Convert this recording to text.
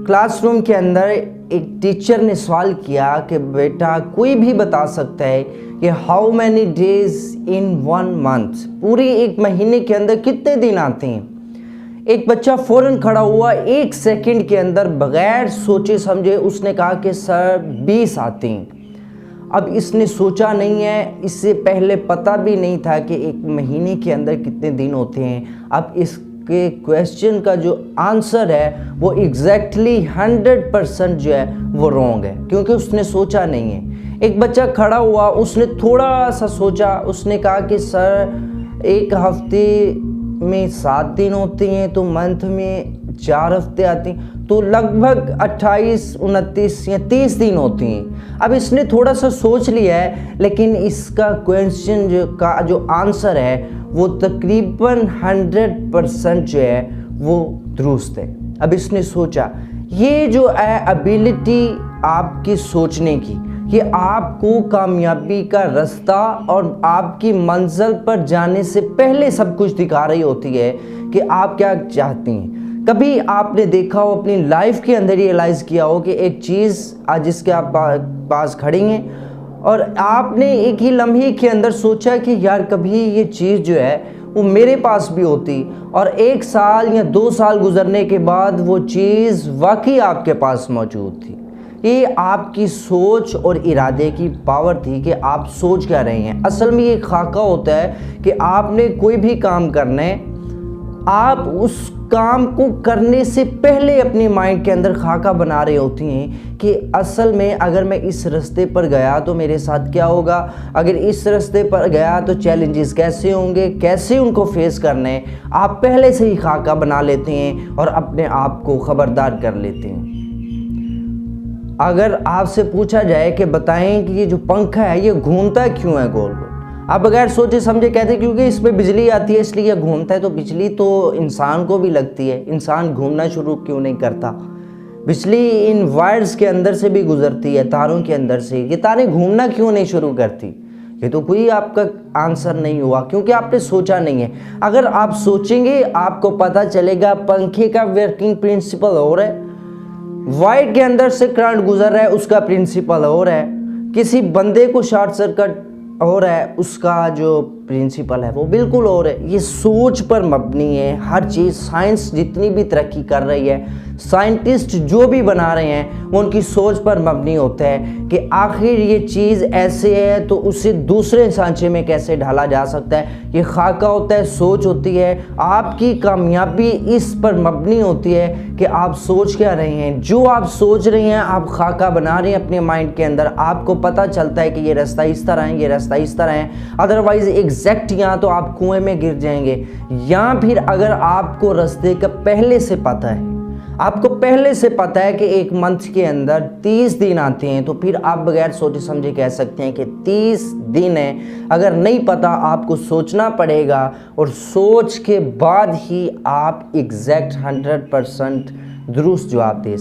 Classroom के अंदर एक टीचर ने सवाल किया कि बेटा कोई भी बता सकता है कि how many days in 1 month, पूरी एक महीने के अंदर कितने दिन आते हैं। एक बच्चा फौरन खड़ा हुआ, 1 सेकंड के अंदर बगैर सोचे समझे उसने कहा कि सर 20 आते हैं। अब इसने सोचा नहीं है, इससे पहले पता भी नहीं था कि एक महीने के अंदर कितने दिन होते हैं। अब इसके क्वेश्चन का जो आंसर है वो एग्जैक्टली 100% जो है वो रॉन्ग है, क्योंकि उसने सोचा नहीं है। एक बच्चा खड़ा हुआ, उसने थोड़ा सा सोचा, उसने कहा कि सर एक हफ्ते में 7 दिन होते हैं, तो मंथ में 4 हफ्ते आते हैं, तो लगभग 28, 29 या 30 दिन होती हैं। अब इसने थोड़ा सा सोच लिया है, लेकिन इसका क्वेश्चन जो आंसर है वो तकरीबन 100% जो है वो दुरुस्त है। अब इसने सोचा, ये जो है एबिलिटी आपकी सोचने की, ये आपको कामयाबी का रास्ता और आपकी मंजिल पर जाने से पहले सब कुछ दिखा रही होती है कि आप क्या चाहती हैं। कभी आपने देखा हो अपनी लाइफ के अंदर रियलाइज़ किया हो कि एक चीज़ आज जिसके आप पास खड़ी हैं और आपने एक ही लम्हे के अंदर सोचा कि यार कभी ये चीज़ जो है वो मेरे पास भी होती, और 1 साल या 2 साल गुजरने के बाद वो चीज़ वाकई आपके पास मौजूद थी। ये आपकी सोच और इरादे की पावर थी कि आप सोच क्या रहे हैं। असल में ये खाका होता है कि आपने कोई भी काम करना है, आप उस काम को करने से पहले अपने माइंड के अंदर खाका बना रहे होती हैं कि असल में अगर मैं इस रास्ते पर गया तो मेरे साथ क्या होगा, अगर इस रास्ते पर गया तो चैलेंजेस कैसे होंगे, कैसे उनको फेस करना है। आप पहले से ही खाका बना लेते हैं और अपने आप को खबरदार कर लेते हैं। अगर आपसे पूछा जाए कि बताएं कि ये जो पंखा है ये घूमता क्यों है गोल गोल, आप बगैर सोचे समझे कहते क्योंकि इसमें बिजली आती है इसलिए ये घूमता है। तो बिजली तो इंसान को भी लगती है, इंसान घूमना शुरू क्यों नहीं करता। बिजली इन वायर्स के अंदर से भी गुजरती है, तारों के अंदर से, ये तारें घूमना क्यों नहीं शुरू करती। ये तो कोई आपका आंसर नहीं हुआ, क्योंकि आपने सोचा नहीं है। अगर आप सोचेंगे आपको पता चलेगा पंखे का वर्किंग प्रिंसिपल और है, वायर के अंदर से करंट गुजर रहा है उसका प्रिंसिपल और है, किसी बंदे को शॉर्ट सर्किट हो रहा है उसका जो प्रिंसिपल है वो बिल्कुल और है। ये सोच पर मबनी है हर चीज़। साइंस जितनी भी तरक्की कर रही है, साइंटिस्ट जो भी बना रहे हैं, वो उनकी सोच पर मबनी होता है कि आखिर ये चीज़ ऐसे है तो उसे दूसरे सांचे में कैसे ढाला जा सकता है। ये खाका होता है, सोच होती है। आपकी कामयाबी इस पर मबनी होती है कि आप सोच क्या रहे हैं। जो आप सोच रहे हैं आप खाका बना रहे हैं अपने माइंड के अंदर, आपको पता चलता है कि ये रास्ता इस तरह है, ये रास्ता इस तरह है। अदरवाइज एग्जैक्ट या तो आप कुएं में गिर जाएंगे, या फिर अगर आपको रास्ते का पहले से पता है, आपको पहले से पता है कि एक मंथ के अंदर 30 दिन आते हैं, तो फिर आप बगैर सोचे समझे कह सकते हैं कि 30 दिन है। अगर नहीं पता आपको सोचना पड़ेगा, और सोच के बाद ही आप एग्जैक्ट 100% दुरुस्त जवाब दे